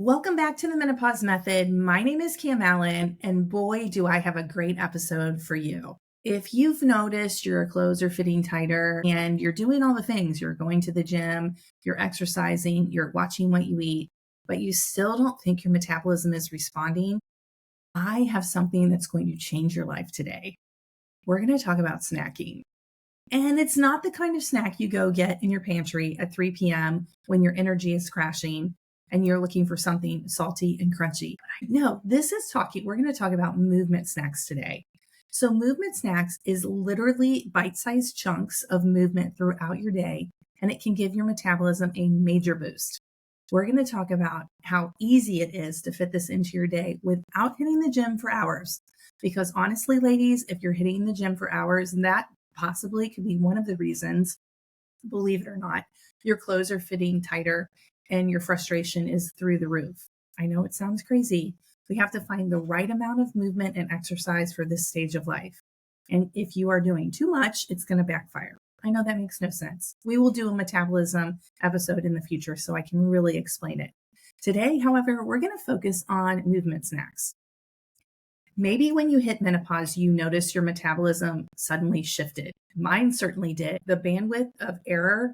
Welcome back to the Menopause Method. My name is Cam Allen, and boy, do I have a great episode for you. If you've noticed your clothes are fitting tighter and you're doing all the things, you're going to the gym, you're exercising, you're watching what you eat, but you still don't think your metabolism is responding, I have something that's going to change your life today. We're going to talk about snacking. And it's not the kind of snack you go get in your pantry at 3 p.m. when your energy is crashing and you're looking for something salty and crunchy. No, we're going to talk about movement snacks today. So movement snacks is literally bite-sized chunks of movement throughout your day, and it can give your metabolism a major boost. We're going to talk about how easy it is to fit this into your day without hitting the gym for hours. Because honestly, ladies, if you're hitting the gym for hours, that possibly could be one of the reasons, believe it or not, your clothes are fitting tighter and your frustration is through the roof. I know it sounds crazy. We have to find the right amount of movement and exercise for this stage of life. And if you are doing too much, it's going to backfire. I know that makes no sense. We will do a metabolism episode in the future so I can really explain it. Today, however, we're going to focus on movement snacks. Maybe when you hit menopause, you notice your metabolism suddenly shifted. Mine certainly did. The bandwidth of error,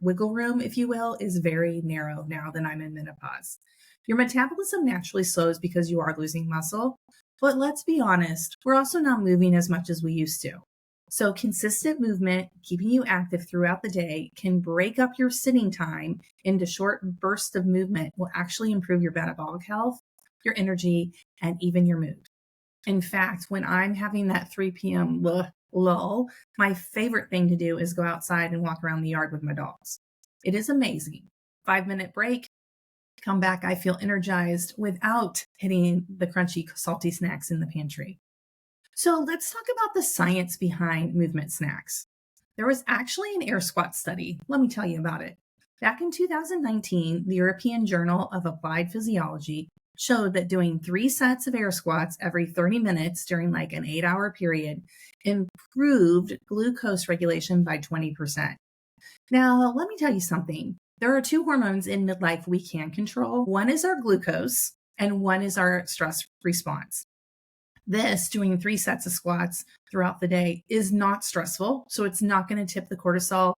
wiggle room, if you will, is very narrow now that I'm in menopause. Your metabolism naturally slows because you are losing muscle. But let's be honest, we're also not moving as much as we used to. So consistent movement, keeping you active throughout the day, can break up your sitting time into short bursts of movement will actually improve your metabolic health, your energy, and even your mood. In fact, when I'm having that 3 p.m. lull, my favorite thing to do is go outside and walk around the yard with my dogs. It is amazing. 5-minute break, come back, I feel energized without hitting the crunchy, salty snacks in the pantry. So let's talk about the science behind movement snacks. There was actually an air squat study. Let me tell you about it. Back in 2019, the European Journal of Applied Physiology showed that doing 3 sets of air squats every 30 minutes during like an 8-hour period improved glucose regulation by 20%. Now, let me tell you something. There are 2 hormones in midlife we can control. One is our glucose and one is our stress response. Doing 3 sets of squats throughout the day is not stressful. So it's not going to tip the cortisol,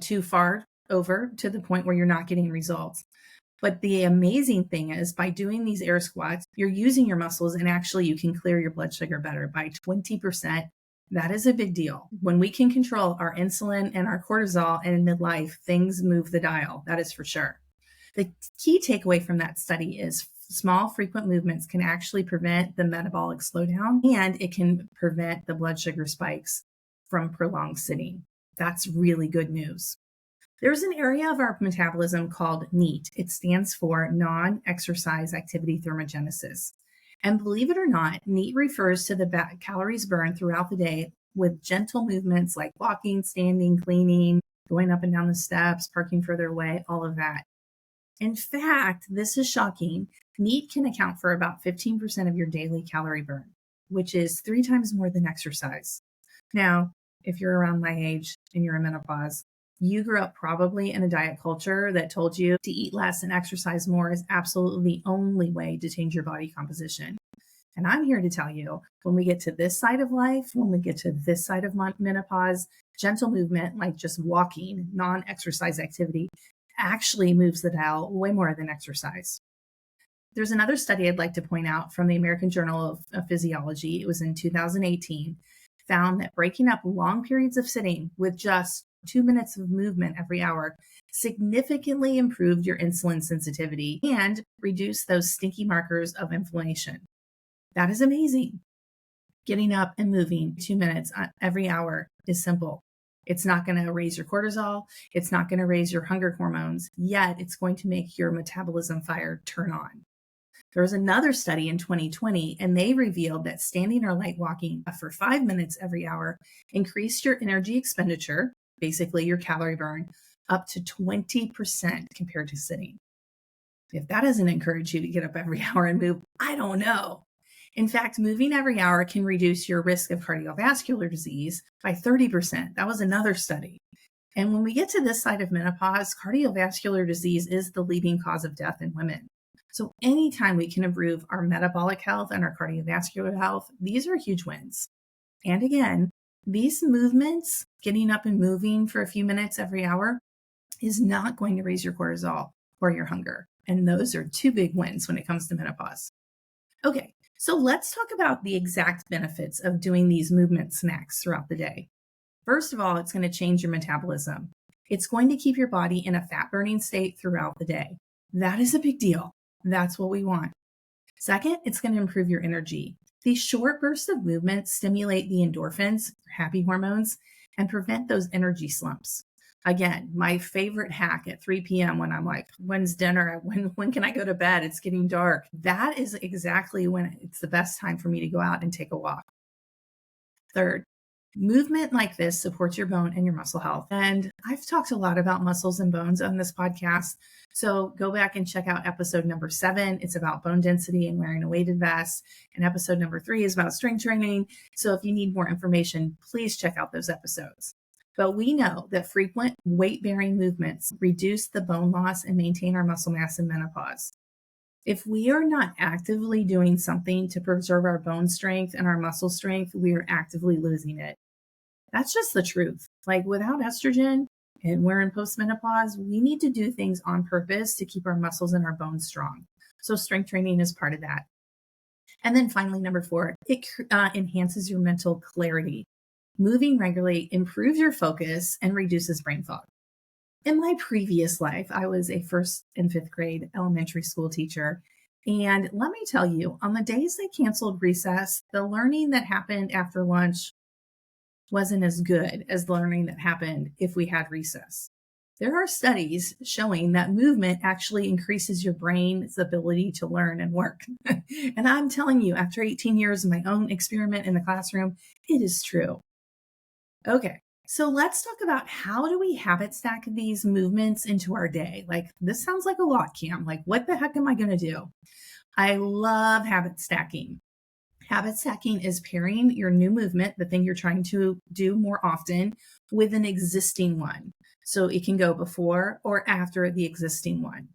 too far over to the point where you're not getting results. But the amazing thing is by doing these air squats, you're using your muscles and actually you can clear your blood sugar better by 20%. That is a big deal. When we can control our insulin and our cortisol and in midlife, things move the dial. That is for sure. The key takeaway from that study is small, frequent movements can actually prevent the metabolic slowdown and it can prevent the blood sugar spikes from prolonged sitting. That's really good news. There's an area of our metabolism called NEAT. It stands for non-exercise activity thermogenesis. And believe it or not, NEAT refers to the calories burned throughout the day with gentle movements like walking, standing, cleaning, going up and down the steps, parking further away, all of that. In fact, this is shocking. NEAT can account for about 15% of your daily calorie burn, which is 3 times more than exercise. Now, if you're around my age and you're in menopause, you grew up probably in a diet culture that told you to eat less and exercise more is absolutely the only way to change your body composition. And I'm here to tell you, when we get to this side of life, when we get to this side of menopause, gentle movement, like just walking, non-exercise activity, actually moves the dial way more than exercise. There's another study I'd like to point out from the American Journal of Physiology. It was in 2018, found that breaking up long periods of sitting with just 2 minutes of movement every hour significantly improved your insulin sensitivity and reduced those stinky markers of inflammation. That is amazing. Getting up and moving 2 minutes every hour is simple. It's not going to raise your cortisol. It's not going to raise your hunger hormones, yet it's going to make your metabolism fire turn on. There was another study in 2020, and they revealed that standing or light walking for 5 minutes every hour increased your energy expenditure, basically your calorie burn, up to 20% compared to sitting. If that doesn't encourage you to get up every hour and move, I don't know. In fact, moving every hour can reduce your risk of cardiovascular disease by 30%. That was another study. And when we get to this side of menopause, cardiovascular disease is the leading cause of death in women. So anytime we can improve our metabolic health and our cardiovascular health, these are huge wins. And again, these movements, getting up and moving for a few minutes every hour, is not going to raise your cortisol or your hunger. And those are two big wins when it comes to menopause. Okay, so let's talk about the exact benefits of doing these movement snacks throughout the day. First of all, it's going to change your metabolism. It's going to keep your body in a fat burning state throughout the day. That is a big deal. That's what we want. Second, it's going to improve your energy. These short bursts of movement stimulate the endorphins, happy hormones, and prevent those energy slumps. Again, my favorite hack at 3 p.m. when I'm like, when's dinner? When can I go to bed? It's getting dark. That is exactly when it's the best time for me to go out and take a walk. Third, movement like this supports your bone and your muscle health. And I've talked a lot about muscles and bones on this podcast. So go back and check out episode number 7. It's about bone density and wearing a weighted vest. And episode number 3 is about strength training. So if you need more information, please check out those episodes. But we know that frequent weight-bearing movements reduce the bone loss and maintain our muscle mass in menopause. If we are not actively doing something to preserve our bone strength and our muscle strength, we are actively losing it. That's just the truth. Like without estrogen and we're in postmenopause, we need to do things on purpose to keep our muscles and our bones strong. So strength training is part of that. And then finally, number 4, it enhances your mental clarity. Moving regularly improves your focus and reduces brain fog. In my previous life, I was a 1st and 5th grade elementary school teacher. And let me tell you, on the days they canceled recess, the learning that happened after lunch wasn't as good as the learning that happened if we had recess. There are studies showing that movement actually increases your brain's ability to learn and work. And I'm telling you, after 18 years of my own experiment in the classroom, it is true. Okay, so let's talk about how do we habit stack these movements into our day? Like, this sounds like a lot, Cam. Like, what the heck am I going to do? I love habit stacking. Habit stacking is pairing your new movement, the thing you're trying to do more often, with an existing one. So it can go before or after the existing one.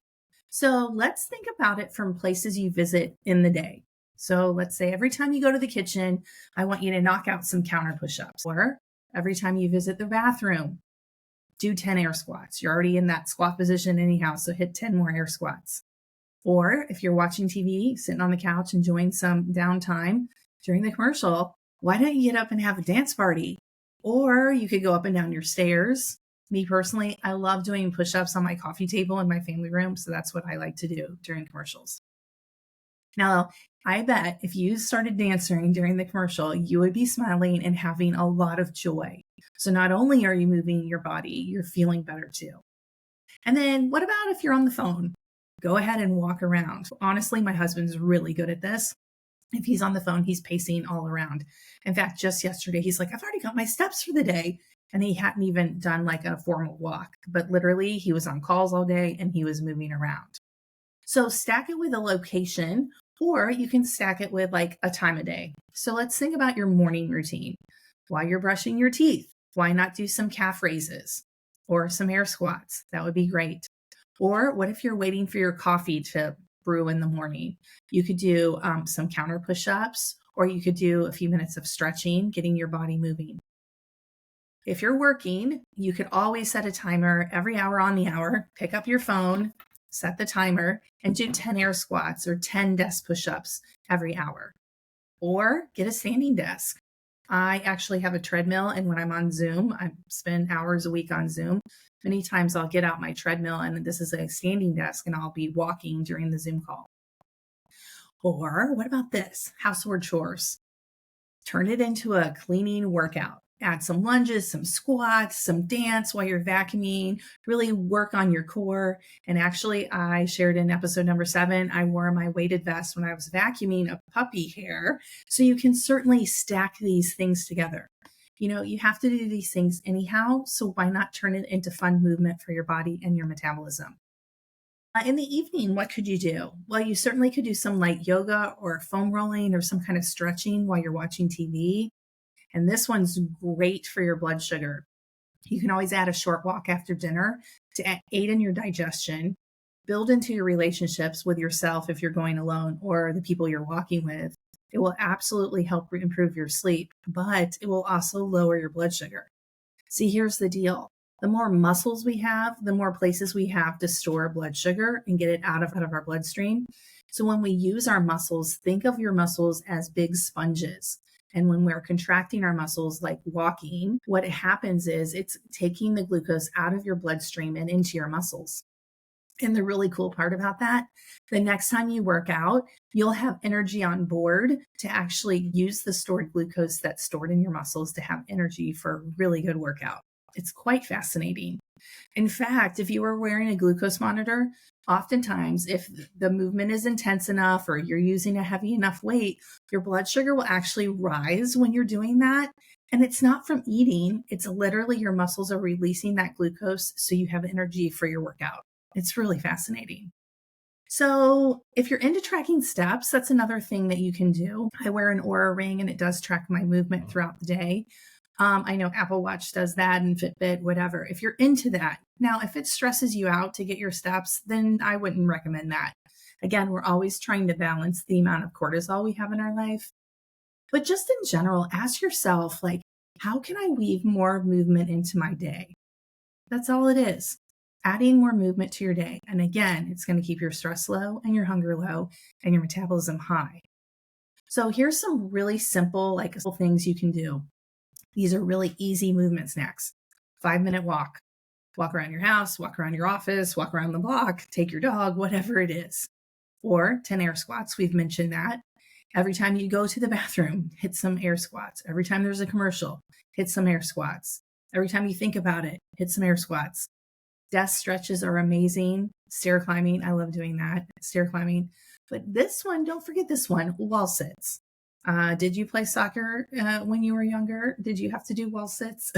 So let's think about it from places you visit in the day. So let's say every time you go to the kitchen, I want you to knock out some counter push-ups. Or every time you visit the bathroom, do 10 air squats. You're already in that squat position anyhow, so hit 10 more air squats. Or if you're watching TV, sitting on the couch, enjoying some downtime during the commercial, why don't you get up and have a dance party? Or you could go up and down your stairs. Me personally, I love doing push-ups on my coffee table in my family room, so that's what I like to do during commercials. Now, I bet if you started dancing during the commercial, you would be smiling and having a lot of joy. So not only are you moving your body, you're feeling better too. And then what about if you're on the phone? Go ahead and walk around. Honestly, my husband's really good at this. If he's on the phone, he's pacing all around. In fact, just yesterday, he's like, I've already got my steps for the day. And he hadn't even done like a formal walk, but literally he was on calls all day and he was moving around. So stack it with a location, or you can stack it with like a time of day. So let's think about your morning routine. While you're brushing your teeth, why not do some calf raises or some air squats? That would be great. Or what if you're waiting for your coffee to brew in the morning? You could do some counter push-ups, or you could do a few minutes of stretching, getting your body moving. If you're working, you could always set a timer every hour on the hour, pick up your phone, set the timer, and do 10 air squats or 10 desk push-ups every hour. Or get a standing desk. I actually have a treadmill, and when I'm on Zoom, I spend hours a week on Zoom. Many times I'll get out my treadmill, and this is a standing desk, and I'll be walking during the Zoom call. Or what about this? Household chores. Turn it into a cleaning workout. Add some lunges, some squats, some dance while you're vacuuming. Really work on your core. And actually, I shared in episode number 7, I wore my weighted vest when I was vacuuming a puppy hair. So you can certainly stack these things together. You know, you have to do these things anyhow. So why not turn it into fun movement for your body and your metabolism? In the evening, what could you do? Well, you certainly could do some light yoga or foam rolling or some kind of stretching while you're watching TV. And this one's great for your blood sugar. You can always add a short walk after dinner to aid in your digestion, build into your relationships with yourself if you're going alone or the people you're walking with. It will absolutely help improve your sleep, but it will also lower your blood sugar. See, here's the deal. The more muscles we have, the more places we have to store blood sugar and get it out of our bloodstream. So when we use our muscles, think of your muscles as big sponges. And when we're contracting our muscles, like walking, what happens is it's taking the glucose out of your bloodstream and into your muscles. And the really cool part about that, the next time you work out, you'll have energy on board to actually use the stored glucose that's stored in your muscles to have energy for a really good workout. It's quite fascinating. In fact, if you were wearing a glucose monitor, oftentimes if the movement is intense enough or you're using a heavy enough weight, your blood sugar will actually rise when you're doing that. And it's not from eating, it's literally your muscles are releasing that glucose so you have energy for your workout. It's really fascinating. So if you're into tracking steps, that's another thing that you can do. I wear an Oura ring and it does track my movement throughout the day. I know Apple Watch does that and Fitbit, whatever. If you're into that. Now, if it stresses you out to get your steps, then I wouldn't recommend that. Again, we're always trying to balance the amount of cortisol we have in our life. But just in general, ask yourself, like, how can I weave more movement into my day? That's all it is. Adding more movement to your day. And again, it's going to keep your stress low and your hunger low and your metabolism high. So here's some really simple, things you can do. These are really easy movement snacks. 5-minute walk. Walk around your house, walk around your office, walk around the block, take your dog, whatever it is. Or 10 air squats. We've mentioned that. Every time you go to the bathroom, hit some air squats. Every time there's a commercial, hit some air squats. Every time you think about it, hit some air squats. Desk stretches are amazing. Stair climbing, I love doing that. Stair climbing. But this one, don't forget this one, wall sits. Did you play soccer when you were younger? Did you have to do wall sits?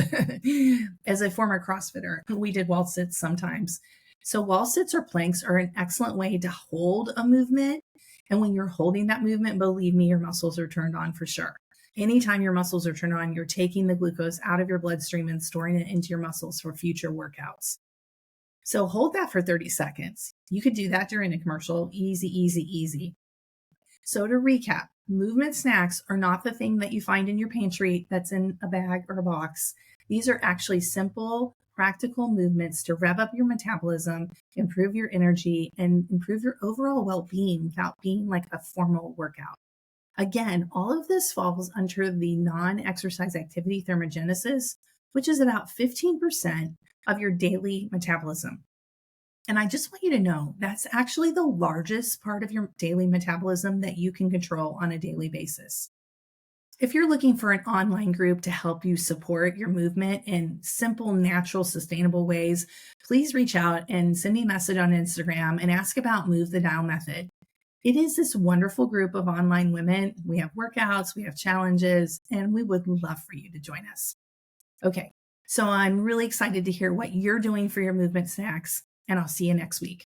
As a former CrossFitter, we did wall sits sometimes. So wall sits or planks are an excellent way to hold a movement. And when you're holding that movement, believe me, your muscles are turned on for sure. Anytime your muscles are turned on, you're taking the glucose out of your bloodstream and storing it into your muscles for future workouts. So hold that for 30 seconds. You could do that during a commercial. Easy, easy, easy. So to recap, movement snacks are not the thing that you find in your pantry that's in a bag or a box. These are actually simple, practical movements to rev up your metabolism, improve your energy, and improve your overall well-being without being like a formal workout. Again, all of this falls under the non-exercise activity thermogenesis, which is about 15% of your daily metabolism. And I just want you to know that's actually the largest part of your daily metabolism that you can control on a daily basis. If you're looking for an online group to help you support your movement in simple, natural, sustainable ways, please reach out and send me a message on Instagram and ask about Move the Dial Method. It is this wonderful group of online women. We have workouts, we have challenges, and we would love for you to join us. Okay, so I'm really excited to hear what you're doing for your movement snacks, and I'll see you next week.